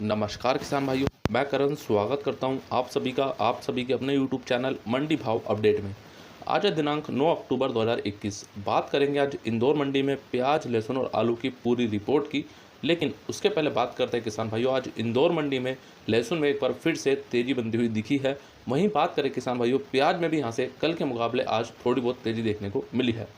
नमस्कार किसान भाइयों, मैं करण स्वागत करता हूं आप सभी का आप सभी के अपने यूट्यूब चैनल मंडी भाव अपडेट में। आज है दिनांक 9 अक्टूबर 2021। बात करेंगे आज इंदौर मंडी में प्याज, लहसुन और आलू की पूरी रिपोर्ट की। लेकिन उसके पहले बात करते हैं किसान भाइयों, आज इंदौर मंडी में लहसुन में एक बार फिर से तेज़ी बनती हुई दिखी है। वहीं बात करें किसान भाइयों, प्याज में भी यहाँ से कल के मुकाबले आज थोड़ी बहुत तेज़ी देखने को मिली है।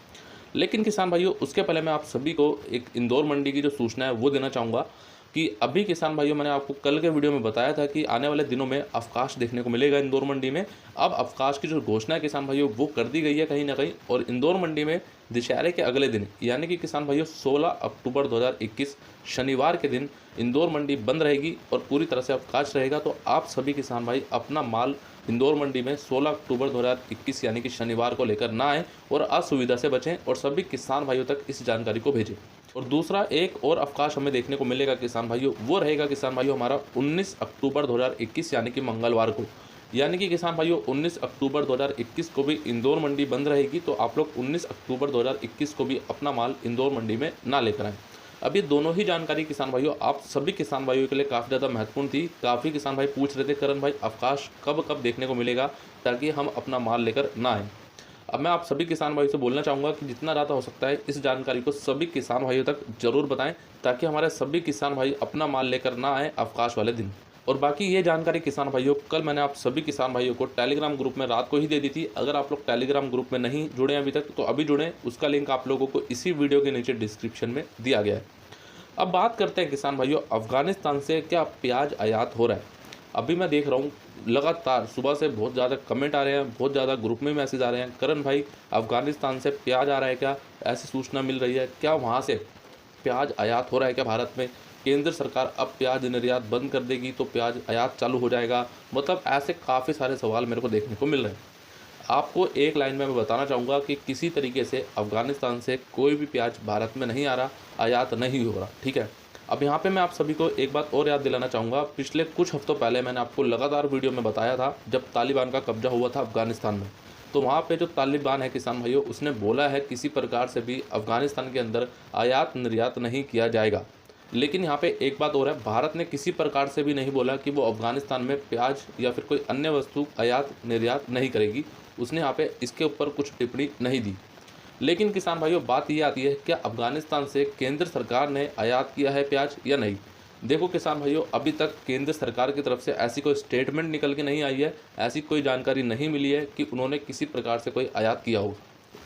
लेकिन किसान भाइयों, उसके पहले मैं आप सभी को एक इंदौर मंडी की जो सूचना है वो देना चाहूँगा कि अभी किसान भाइयों, मैंने आपको कल के वीडियो में बताया था कि आने वाले दिनों में अवकाश देखने को मिलेगा इंदौर मंडी में। अब अवकाश की जो घोषणा है किसान भाइयों वो कर दी गई है कहीं ना कहीं, और इंदौर मंडी में दशहरे के अगले दिन यानी कि किसान भाइयों 16 अक्टूबर 2021 शनिवार के दिन इंदौर मंडी बंद रहेगी और पूरी तरह से अवकाश रहेगा। तो आप सभी किसान भाई अपना माल इंदौर मंडी में 16 अक्टूबर 2021 यानी कि शनिवार को लेकर ना आएँ और असुविधा से बचें और सभी किसान भाइयों तक इस जानकारी को भेजें। और दूसरा एक और अवकाश हमें देखने को मिलेगा किसान भाइयों, वो रहेगा किसान भाइयों हमारा 19 अक्टूबर 2021 यानी कि मंगलवार को। यानी कि किसान भाइयों 19 अक्टूबर 2021 को भी इंदौर मंडी बंद रहेगी। तो आप लोग 19 अक्टूबर 2021 को भी अपना माल इंदौर मंडी में ना लेकर आएँ। अब ये दोनों ही जानकारी किसान भाइयों आप सभी किसान भाइयों के लिए काफ़ी ज़्यादा महत्वपूर्ण थी। काफ़ी किसान भाई पूछ रहे थे करण भाई अवकाश कब कब देखने को मिलेगा ताकि हम अपना माल लेकर ना आएँ। अब मैं आप सभी किसान भाइयों से बोलना चाहूँगा कि जितना ज़्यादा हो सकता है इस जानकारी को सभी किसान भाइयों तक ज़रूर बताएं ताकि हमारे सभी किसान भाई अपना माल लेकर ना आएँ अवकाश वाले दिन। और बाकी ये जानकारी किसान भाइयों कल मैंने आप सभी किसान भाइयों को टेलीग्राम ग्रुप में रात को ही दे दी थी। अगर आप लोग टेलीग्राम ग्रुप में नहीं जुड़े हैं अभी तक तो अभी जुड़ें, उसका लिंक आप लोगों को इसी वीडियो के नीचे डिस्क्रिप्शन में दिया गया है। अब बात करते हैं किसान भाइयों, अफगानिस्तान से क्या प्याज आयात हो रहा है। अभी मैं देख रहा हूँ लगातार सुबह से बहुत ज़्यादा कमेंट आ रहे हैं, बहुत ज़्यादा ग्रुप में मैसेज आ रहे हैं, करण भाई अफगानिस्तान से प्याज आ रहा है क्या, ऐसी सूचना मिल रही है क्या, वहाँ से प्याज आयात हो रहा है क्या भारत में, केंद्र सरकार अब प्याज निर्यात बंद कर देगी तो प्याज आयात चालू हो जाएगा। मतलब ऐसे काफ़ी सारे सवाल मेरे को देखने को मिल रहे हैं। आपको एक लाइन में मैं बताना चाहूँगा कि किसी तरीके से अफ़गानिस्तान से कोई भी प्याज भारत में नहीं आ रहा, आयात नहीं हो रहा, ठीक है। अब यहाँ पे मैं आप सभी को एक बात और याद दिलाना चाहूँगा, पिछले कुछ हफ्तों पहले मैंने आपको लगातार वीडियो में बताया था जब तालिबान का कब्जा हुआ था अफ़गानिस्तान में। तो वहाँ पे जो तालिबान है किसान भाइयों, उसने बोला है किसी प्रकार से भी अफ़गानिस्तान के अंदर आयात निर्यात नहीं किया जाएगा। लेकिन यहाँ पे एक बात और है, भारत ने किसी प्रकार से भी नहीं बोला कि वो अफ़गानिस्तान में प्याज या फिर कोई अन्य वस्तु आयात निर्यात नहीं करेगी। उसने यहाँ पे इसके ऊपर कुछ टिप्पणी नहीं दी। लेकिन किसान भाइयों बात ये आती है, क्या अफ़गानिस्तान से केंद्र सरकार ने आयात किया है प्याज या नहीं। देखो किसान भाइयों, अभी तक केंद्र सरकार की तरफ से ऐसी कोई स्टेटमेंट निकल के नहीं आई है, ऐसी कोई जानकारी नहीं मिली है कि उन्होंने किसी प्रकार से कोई आयात किया हो।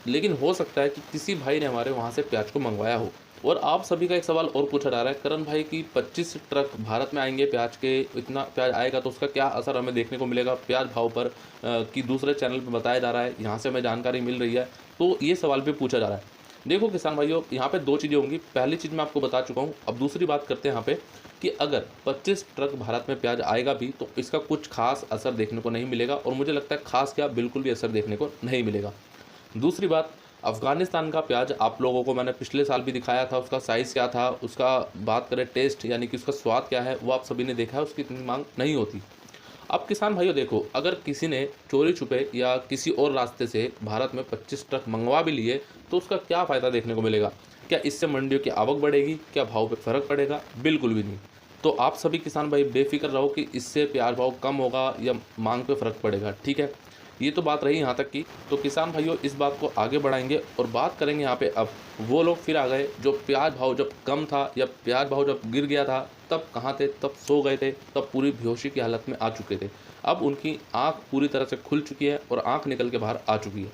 लेकिन हो सकता है कि किसी भाई ने हमारे वहाँ से प्याज को मंगवाया हो। और आप सभी का एक सवाल और पूछा जा रहा है, करण भाई की 25 ट्रक भारत में आएंगे प्याज के, इतना प्याज आएगा तो उसका क्या असर हमें देखने को मिलेगा प्याज भाव पर, कि दूसरे चैनल पर बताया जा रहा है, यहाँ से हमें जानकारी मिल रही है। तो ये सवाल भी पूछा जा रहा है। देखो किसान भाइयों, यहाँ पे दो चीज़ें होंगी। पहली चीज़ मैं आपको बता चुका हूँ। अब दूसरी बात करते हैं यहाँ पे कि अगर 25 ट्रक भारत में प्याज आएगा भी तो इसका कुछ खास असर देखने को नहीं मिलेगा, और मुझे लगता है खास क्या बिल्कुल भी असर देखने को नहीं मिलेगा। दूसरी बात, अफ़गानिस्तान का प्याज आप लोगों को मैंने पिछले साल भी दिखाया था, उसका साइज़ क्या था, उसका बात करें टेस्ट यानी कि उसका स्वाद क्या है, वो आप सभी ने देखा है, उसकी इतनी मांग नहीं होती। अब किसान भाइयों देखो, अगर किसी ने चोरी छुपे या किसी और रास्ते से भारत में 25 ट्रक मंगवा भी लिए तो उसका क्या फ़ायदा देखने को मिलेगा। क्या इससे मंडियों की आवक बढ़ेगी, क्या भाव पे फ़र्क पड़ेगा? बिल्कुल भी नहीं। तो आप सभी किसान भाई बेफिक्र रहो कि इससे प्याज भाव कम होगा या मांग पे फ़र्क पड़ेगा, ठीक है। ये तो बात रही यहाँ तक की। तो किसान भाइयों इस बात को आगे बढ़ाएंगे और बात करेंगे यहाँ पे अब वो लोग फिर आ गए जो प्याज भाव जब कम था या प्याज भाव जब गिर गया था तब कहाँ थे, तब सो गए थे, तब पूरी बेहोशी की हालत में आ चुके थे। अब उनकी आँख पूरी तरह से खुल चुकी है और आँख निकल के बाहर आ चुकी है।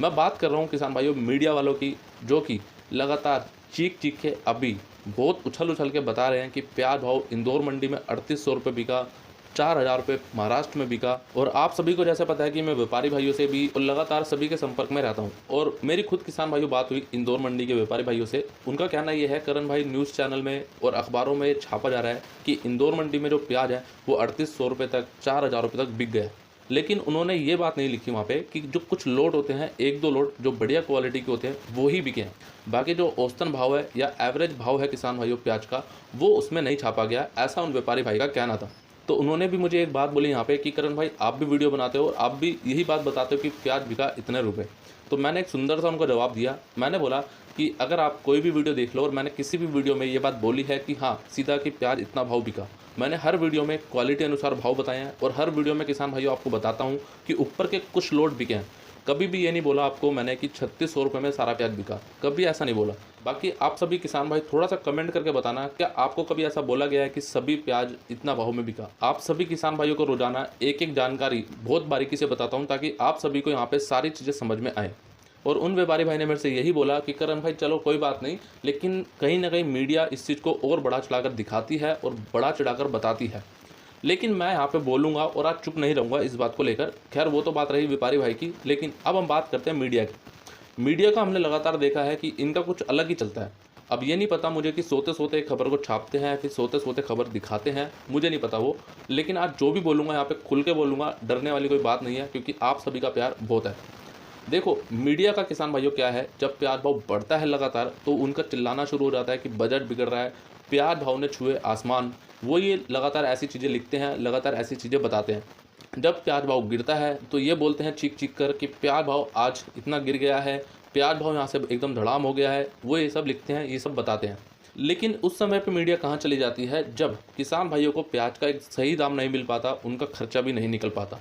मैं बात कर रहा हूँ किसान भाइयों मीडिया वालों की, जो कि लगातार चीख चीख के अभी बहुत उछल उछल के बता रहे हैं कि प्याज भाव इंदौर मंडी में 3800 रुपये बिका, 4000 रुपये महाराष्ट्र में बिका। और आप सभी को जैसा पता है कि मैं व्यापारी भाइयों से भी और लगातार सभी के संपर्क में रहता हूं, और मेरी खुद किसान भाइयों बात हुई इंदौर मंडी के व्यापारी भाइयों से। उनका कहना यह है, करण भाई न्यूज़ चैनल में और अखबारों में छापा जा रहा है कि इंदौर मंडी में जो प्याज है वो 3800 रुपये तक, 4000 रुपये तक बिक गया। लेकिन उन्होंने ये बात नहीं लिखी वहाँ पे कि जो कुछ लोट होते हैं, एक दो लोट जो बढ़िया क्वालिटी के होते हैं वो ही बिके हैं। बाकी जो औसतन भाव है या एवरेज भाव है किसान भाइयों प्याज का, वो उसमें नहीं छापा गया, ऐसा उन व्यापारी भाई का कहना था। तो उन्होंने भी मुझे एक बात बोली यहाँ पे कि करण भाई आप भी वीडियो बनाते हो और आप भी यही बात बताते हो कि प्याज बिका इतने रुपए। तो मैंने एक सुंदर सा उनको जवाब दिया। मैंने बोला कि अगर आप कोई भी वीडियो देख लो और मैंने किसी भी वीडियो में ये बात बोली है कि हाँ सीधा कि प्याज इतना भाव बिका, मैंने हर वीडियो में क्वालिटी अनुसार भाव बताए हैं और हर वीडियो में किसान भाइयों आपको बताता हूँ कि ऊपर के कुछ लोट बिके हैं। कभी भी ये नहीं बोला आपको मैंने कि 3600 रुपये में सारा प्याज बिका, कभी ऐसा नहीं बोला। बाकी आप सभी किसान भाई थोड़ा सा कमेंट करके बताना, क्या आपको कभी ऐसा बोला गया है कि सभी प्याज इतना भाव में बिका? आप सभी किसान भाइयों को रोजाना एक एक जानकारी बहुत बारीकी से बताता हूँ ताकि आप सभी को यहाँ पे सारी चीज़ें समझ में आए। और उन व्यापारी भाई ने मेरे से यही बोला कि करण भाई चलो कोई बात नहीं, लेकिन कहीं ना कहीं मीडिया इस चीज़ को और बढ़ा चढ़ाकर दिखाती है और बढ़ा चढ़ाकर बताती है। लेकिन मैं यहाँ पे बोलूँगा और आज चुप नहीं रहूँगा इस बात को लेकर। खैर वो तो बात रही व्यापारी भाई की, लेकिन अब हम बात करते हैं मीडिया की। मीडिया का हमने लगातार देखा है कि इनका कुछ अलग ही चलता है। अब ये नहीं पता मुझे कि सोते सोते खबर को छापते हैं फिर सोते सोते खबर दिखाते हैं, मुझे नहीं पता वो। लेकिन आज जो भी बोलूँगा यहाँ पे खुल के बोलूँगा, डरने वाली कोई बात नहीं है, क्योंकि आप सभी का प्यार बहुत है। देखो मीडिया का किसान भाइयों क्या है, जब प्याज भाव बढ़ता है लगातार तो उनका चिल्लाना शुरू हो जाता है कि बजट बिगड़ रहा है, प्याज भाव ने छुए आसमान। वो ये लगातार ऐसी चीज़ें लिखते हैं, लगातार ऐसी चीज़ें बताते हैं। जब प्याज भाव गिरता है तो ये बोलते हैं चीख चीख कर कि प्याज भाव आज इतना गिर गया है, प्याज भाव यहाँ से एकदम धड़ाम हो गया है। वो ये सब लिखते हैं, ये सब बताते हैं। लेकिन उस समय पे मीडिया कहाँ चली जाती है, जब किसान भाइयों को प्याज का एक सही दाम नहीं मिल पाता, उनका खर्चा भी नहीं निकल पाता।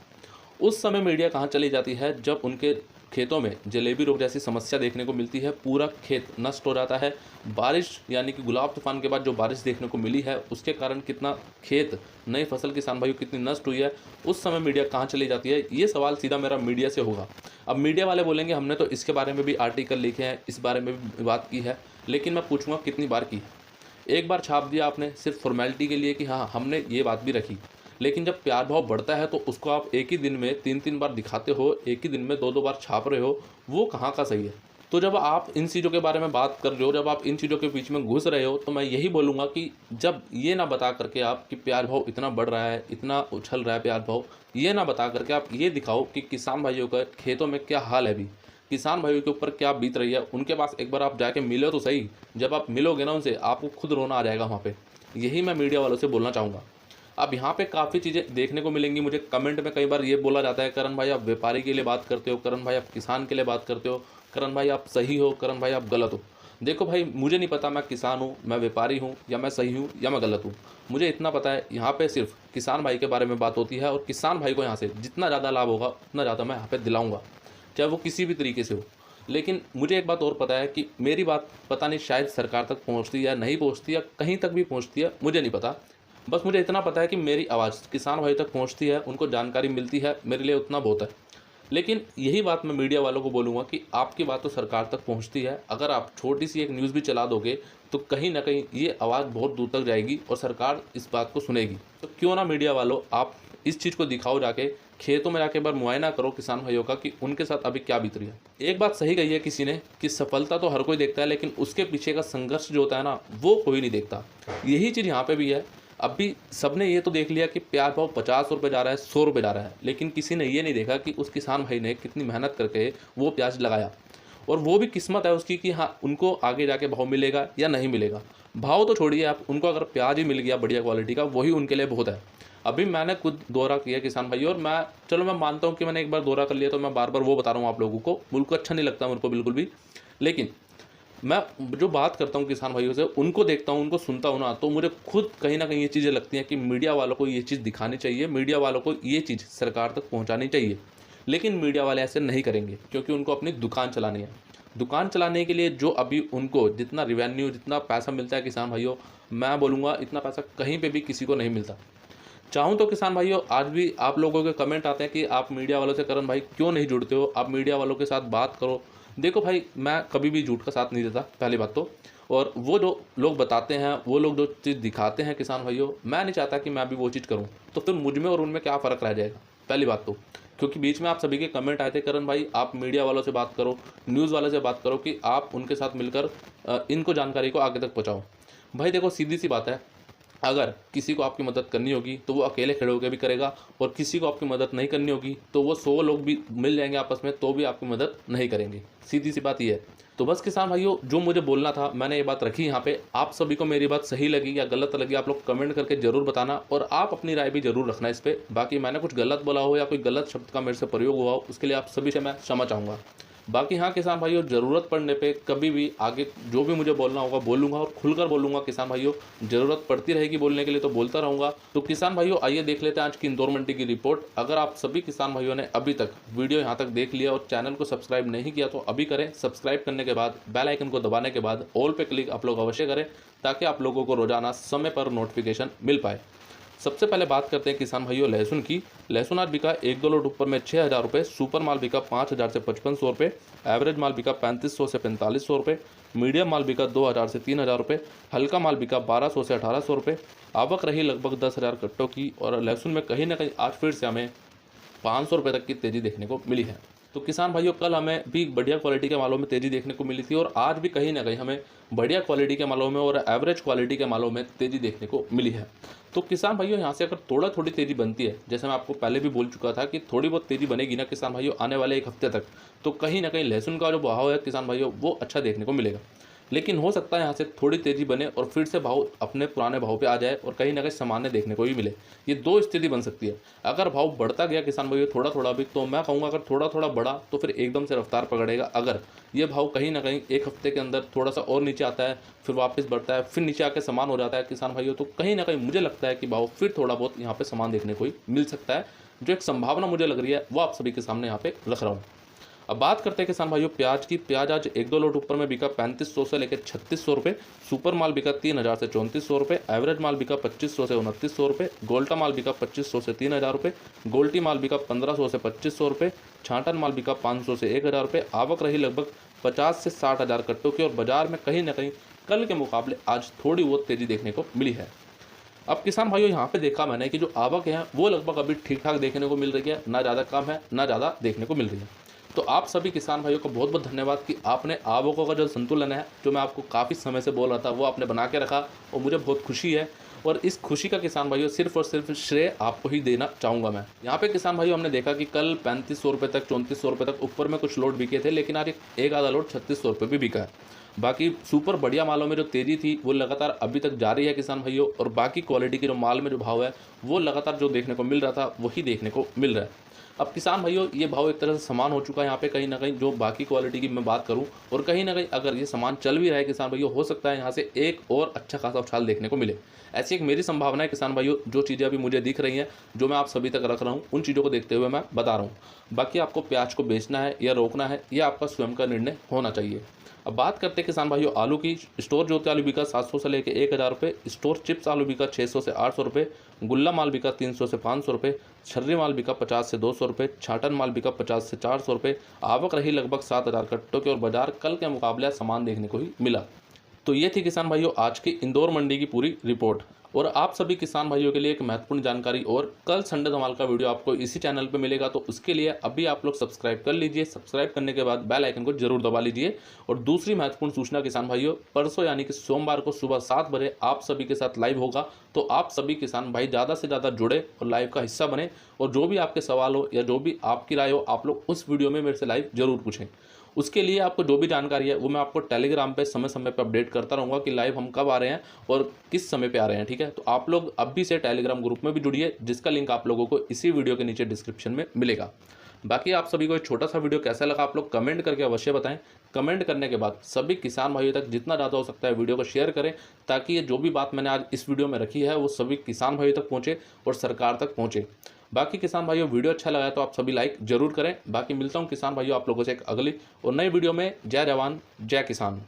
उस समय मीडिया कहाँ चली जाती है, जब उनके खेतों में जलेबी रोग जैसी समस्या देखने को मिलती है, पूरा खेत नष्ट हो जाता है। बारिश यानी कि गुलाब तूफान के बाद जो बारिश देखने को मिली है उसके कारण कितना खेत, नई फसल किसान भाइयों कितनी नष्ट हुई है, उस समय मीडिया कहाँ चली जाती है? ये सवाल सीधा मेरा मीडिया से होगा। अब मीडिया वाले बोलेंगे हमने तो इसके बारे में भी आर्टिकल लिखे हैं, इस बारे में भी बात की है, लेकिन मैं पूछूंगा कितनी बार की है? एक बार छाप दिया आपने सिर्फ फॉर्मेलिटी के लिए कि हाँ हमने ये बात भी रखी, लेकिन जब प्याज भाव बढ़ता है तो उसको आप एक ही दिन में 3-3 बार दिखाते हो, एक ही दिन में 2-2 बार छाप रहे हो, वो कहाँ का सही है? तो जब आप इन चीज़ों के बारे में बात कर रहे हो, जब आप इन चीज़ों के बीच में घुस रहे हो, तो मैं यही बोलूँगा कि जब ये ना बता करके आप कि प्याज भाव इतना बढ़ रहा है, इतना उछल रहा है प्याज भाव, ये ना बता करके आप ये दिखाओ कि किसान भाइयों का खेतों में क्या हाल है अभी, किसान भाइयों के ऊपर क्या बीत रही है। उनके पास एक बार आप जाके मिलो तो सही। जब आप मिलोगे ना उनसे, आपको खुद रोना आ जाएगा वहाँ पे। यही मैं मीडिया वालों से बोलना चाहूँगा। अब यहाँ पे काफ़ी चीज़ें देखने को मिलेंगी। मुझे कमेंट में कई बार ये बोला जाता है, करण भाई आप व्यापारी के लिए बात करते हो, करण भाई आप किसान के लिए बात करते हो, करण भाई आप सही हो, करण भाई आप गलत हो। देखो भाई मुझे नहीं पता मैं किसान हूँ, मैं व्यापारी हूँ, या मैं सही हूँ या मैं गलत हूँ। मुझे इतना पता है यहाँ पे सिर्फ किसान भाई के बारे में बात होती है और किसान भाई को यहाँ से जितना ज़्यादा लाभ होगा उतना ज़्यादा मैं यहाँ पर दिलाऊँगा, चाहे वो किसी भी तरीके से हो। लेकिन मुझे एक बात और पता है कि मेरी बात पता नहीं शायद सरकार तक पहुँचती या नहीं पहुँचती या कहीं तक भी पहुँचती है, मुझे नहीं पता। बस मुझे इतना पता है कि मेरी आवाज़ किसान भाई तक पहुंचती है, उनको जानकारी मिलती है, मेरे लिए उतना बहुत है। लेकिन यही बात मैं मीडिया वालों को बोलूँगा कि आपकी बात तो सरकार तक पहुंचती है, अगर आप छोटी सी एक न्यूज़ भी चला दोगे तो कहीं ना कहीं ये आवाज़ बहुत दूर तक जाएगी और सरकार इस बात को सुनेगी। तो क्यों ना मीडिया वालों आप इस चीज़ को दिखाओ, जाके खेतों में जाके एक बार मुआयना करो किसान भाइयों का कि उनके साथ अभी क्या बीत रही है। एक बात सही कही है किसी ने कि सफलता तो हर कोई देखता है, लेकिन उसके पीछे का संघर्ष जो होता है ना, वो कोई नहीं देखता। यही चीज़ यहाँ पे भी है। अभी सबने ये तो देख लिया कि प्याज भाव 50 रुपये जा रहा है, 100 रुपये जा रहा है, लेकिन किसी ने ये नहीं देखा कि उस किसान भाई ने कितनी मेहनत करके वो प्याज लगाया, और वो भी किस्मत है उसकी कि हाँ उनको आगे जाके भाव मिलेगा या नहीं मिलेगा। भाव तो छोड़िए आप, उनको अगर प्याज ही मिल गया बढ़िया क्वालिटी का, वही उनके लिए बहुत है। अभी मैंने खुद दौरा किया किसान भाई, और मैं मानता हूँ कि मैंने एक बार दौरा कर लिया तो मैं बार बार वो बता रहा हूँ आप लोगों को, मुल्क अच्छा नहीं लगता मेरे को बिल्कुल भी। लेकिन मैं जो बात करता हूँ किसान भाइयों से, उनको देखता हूँ, उनको सुनता हूँ ना, तो मुझे खुद कहीं ना कहीं ये चीज़ें लगती हैं कि मीडिया वालों को ये चीज़ दिखानी चाहिए, मीडिया वालों को ये चीज़ सरकार तक पहुँचानी चाहिए। लेकिन मीडिया वाले ऐसे नहीं करेंगे, क्योंकि उनको अपनी दुकान चलानी है। दुकान चलाने के लिए जो अभी उनको जितना रिवेन्यू, जितना पैसा मिलता है किसान भाइयों, मैं बोलूँगा इतना पैसा कहीं पर भी किसी को नहीं मिलता। चाहूँ तो किसान भाइयों आज भी आप लोगों के कमेंट आते हैं कि आप मीडिया वालों से करण भाई क्यों नहीं जुड़ते हो, आप मीडिया वालों के साथ बात करो। देखो भाई मैं कभी भी झूठ का साथ नहीं देता, पहली बात तो। और वो जो लोग बताते हैं, वो लोग जो चीज़ दिखाते हैं किसान भाइयों, मैं नहीं चाहता कि मैं भी वो चीज़ करूँ, तो फिर मुझ में और उनमें क्या फ़र्क रह जाएगा, पहली बात तो। क्योंकि बीच में आप सभी के कमेंट आए थे, करण भाई आप मीडिया वालों से बात करो, न्यूज़ वाले से बात करो कि आप उनके साथ मिलकर इनको जानकारी को आगे तक पहुँचाओ। भाई देखो सीधी सी बात है, अगर किसी को आपकी मदद करनी होगी तो वो अकेले खड़े होकर भी करेगा, और किसी को आपकी मदद नहीं करनी होगी तो वो 100 लोग भी मिल जाएंगे आपस में तो भी आपकी मदद नहीं करेंगे। सीधी सी बात ये है। तो बस किसान भाइयों जो मुझे बोलना था मैंने ये बात रखी यहाँ पे। आप सभी को मेरी बात सही लगी या गलत लगी आप लोग कमेंट करके ज़रूर बताना, और आप अपनी राय भी ज़रूर रखना इस पर। बाकी मैंने कुछ गलत बोला हो या कोई गलत शब्द का मेरे से प्रयोग हुआ हो, उसके लिए आप सभी से मैं क्षमा चाहूँगा। बाकी हाँ किसान भाइयों, ज़रूरत पड़ने पे कभी भी आगे जो भी मुझे बोलना होगा बोलूँगा और खुलकर बोलूँगा किसान भाइयों। ज़रूरत पड़ती रहेगी बोलने के लिए तो बोलता रहूँगा। तो किसान भाइयों आइए देख लेते हैं आज की इंदौर मंडी की रिपोर्ट। अगर आप सभी किसान भाइयों ने अभी तक वीडियो यहाँ तक देख लिया और चैनल को सब्सक्राइब नहीं किया तो अभी करें। सब्सक्राइब करने के बाद बेल आइकन को दबाने के बाद ऑल पे क्लिक आप लोग अवश्य करें, ताकि आप लोगों को रोजाना समय पर नोटिफिकेशन मिल पाए। सबसे पहले बात करते हैं किसान भाइयों लहसुन की। लहसुन आज बिका 1-2 लोड ऊपर में 6,000 रुपये, सुपर माल बिका 5,000 से 5,500 रुपये, एवरेज माल बिका 3,500 से 4,500 रुपये, मीडियम माल बिका 2,000 से 3,000 रुपये, हल्का माल बिका 1,200 से 1,800 रुपये। आवक रही लगभग 10,000 कट्टों की और लहसुन में कहीं ना कहीं आज फिर से हमें 500 रुपये तक की तेज़ी देखने को मिली है। तो किसान भाइयों कल हमें भी बढ़िया क्वालिटी के मालों में तेज़ी देखने को मिली थी और आज भी कहीं ना कहीं हमें बढ़िया क्वालिटी के मालों में और एवरेज क्वालिटी के मालों में तेज़ी देखने को मिली है। तो किसान भाइयों यहाँ से अगर थोड़ी तेज़ी बनती है, जैसे मैं आपको पहले भी बोल चुका था कि थोड़ी बहुत तेज़ी बनेगी ना किसान भाइयों आने वाले 1 हफ्ते तक, तो कहीं ना कहीं लहसुन का जो भाव है किसान भाइयों वो अच्छा देखने को मिलेगा। लेकिन हो सकता है यहाँ से थोड़ी तेज़ी बने और फिर से भाव अपने पुराने भाव पे आ जाए और कहीं ना कहीं सामान्य देखने को भी मिले। ये 2 स्थिति बन सकती है। अगर भाव बढ़ता गया किसान भाइयों थोड़ा थोड़ा भी, तो मैं कहूँगा अगर थोड़ा थोड़ा बढ़ा तो फिर एकदम से रफ्तार पकड़ेगा। अगर ये भाव कहीं ना कहीं 1 हफ्ते के अंदर थोड़ा सा और नीचे आता है, फिर वापस बढ़ता है, फिर नीचे आके समान हो जाता है किसान भाइयों, तो कहीं ना कहीं मुझे लगता है कि भाव फिर थोड़ा बहुत यहाँ पे समान देखने को ही मिल सकता है। जो एक संभावना मुझे लग रही है वो आप सभी के सामने यहाँ पे रख रहा हूँ। अब बात करते हैं किसान भाइयों प्याज की। प्याज आज 1-2 लोड ऊपर में बिका 3,500 से लेकर 3,600 रुपये, सुपर माल बिका 3,000 से 3,400 रुपये, एवरेज माल बिका 2,500 से 2,900 रुपये, गोल्टा माल बिका 2,500 से 3,000 रुपये, गोल्टी माल बिका 1,500 से 2,500 रुपये, छांटन माल बिका 500 से 1,000 रुपये। आवक रही लगभग 50 से 60,000 कट्टों की और बाजार में कहीं ना कहीं कल के मुकाबले आज थोड़ी बहुत तेज़ी देखने को मिली है। अब किसान भाइयों यहाँ पे देखा मैंने कि जो आवक है वो लगभग अभी ठीक ठाक देखने को मिल रही है, ना ज़्यादा कम है ना ज़्यादा देखने को मिल रही है। तो आप सभी किसान भाइयों को बहुत बहुत धन्यवाद कि आपने आवकों का जो संतुलन है, जो मैं आपको काफ़ी समय से बोल रहा था, वो आपने बना के रखा और मुझे बहुत खुशी है। और इस खुशी का किसान भाइयों सिर्फ और सिर्फ श्रेय आपको ही देना चाहूँगा मैं। यहाँ पे किसान भाइयों हमने देखा कि कल 3,500 रुपये तक 3,400 रुपये तक ऊपर में कुछ लोड बिके थे, लेकिन आज एक आधा लोड 3,600 रुपये भी बिका है। बाकी सुपर बढ़िया मालों में जो तेज़ी थी वो लगातार अभी तक जारी है किसान भाइयों, और बाकी क्वालिटी के जो माल में जो भाव है वो लगातार जो देखने को मिल रहा था वही देखने को मिल रहा है। अब किसान भाइयों ये भाव एक तरह से समान हो चुका है यहाँ पे कहीं ना कहीं, जो बाकी क्वालिटी की मैं बात करूँ, और कहीं ना कहीं अगर ये सामान चल भी रहा है किसान भाइयों, हो सकता है यहाँ से एक और अच्छा खासा उछाल देखने को मिले। ऐसी एक मेरी संभावना है किसान भाइयों। जो चीज़ें अभी मुझे दिख रही हैं, जो मैं आप सभी तक रख रहा हूँ, उन चीज़ों को देखते हुए मैं बता रहा हूँ। बाकी आपको प्याज को बेचना है या रोकना है, यह आपका स्वयं का निर्णय होना चाहिए। अब बात करते हैं किसान भाइयों आलू की। स्टोर ज्योति आलू बिका 700 से लेकर 1,000 रुपये, स्टोर चिप्स आलू बिका 600 से 800 रुपये, गुल्ला माल बिका 300 से 500 रुपये, छर्री माल बिका 50 से 200 रुपये, छाटन माल बिका 50 से 400 रुपये। आवक रही लगभग 7,000 कट्टों की और बाजार कल के मुकाबले समान देखने को ही मिला। तो ये थी किसान भाइयों आज की इंदौर मंडी की पूरी रिपोर्ट। और आप सभी किसान भाइयों के लिए एक महत्वपूर्ण जानकारी, और कल संडे धमाल का वीडियो आपको इसी चैनल पे मिलेगा, तो उसके लिए अभी आप लोग सब्सक्राइब कर लीजिए। सब्सक्राइब करने के बाद बेल आइकन को जरूर दबा लीजिए। और दूसरी महत्वपूर्ण सूचना किसान भाइयों, परसों यानी कि सोमवार को सुबह 7 बजे आप सभी के साथ लाइव होगा। तो आप सभी किसान भाई ज़्यादा से ज़्यादा जुड़े और लाइव का हिस्सा बने, और जो भी आपके सवाल हो या जो भी आपकी राय हो, आप लोग उस वीडियो में मेरे से लाइव जरूर पूछें। उसके लिए आपको जो भी जानकारी है वो मैं आपको टेलीग्राम पे समय समय पे अपडेट करता रहूँगा कि लाइव हम कब आ रहे हैं और किस समय पे आ रहे हैं, ठीक है। तो आप लोग अभी से टेलीग्राम ग्रुप में भी जुड़िए, जिसका लिंक आप लोगों को इसी वीडियो के नीचे डिस्क्रिप्शन में मिलेगा। बाकी आप सभी को एक छोटा सा वीडियो कैसा लगा आप लोग कमेंट करके अवश्य बताएं। कमेंट करने के बाद सभी किसान भाइयों तक जितना ज़्यादा हो सकता है वीडियो को शेयर करें, ताकि ये जो भी बात मैंने आज इस वीडियो में रखी है वो सभी किसान भाइयों तक पहुँचे और सरकार तक पहुँचे। बाकी किसान भाइयों वीडियो अच्छा लगा तो आप सभी लाइक जरूर करें। बाकी मिलता हूँ किसान भाइयों आप लोगों से एक अगली और नई वीडियो में। जय जवान जय किसान।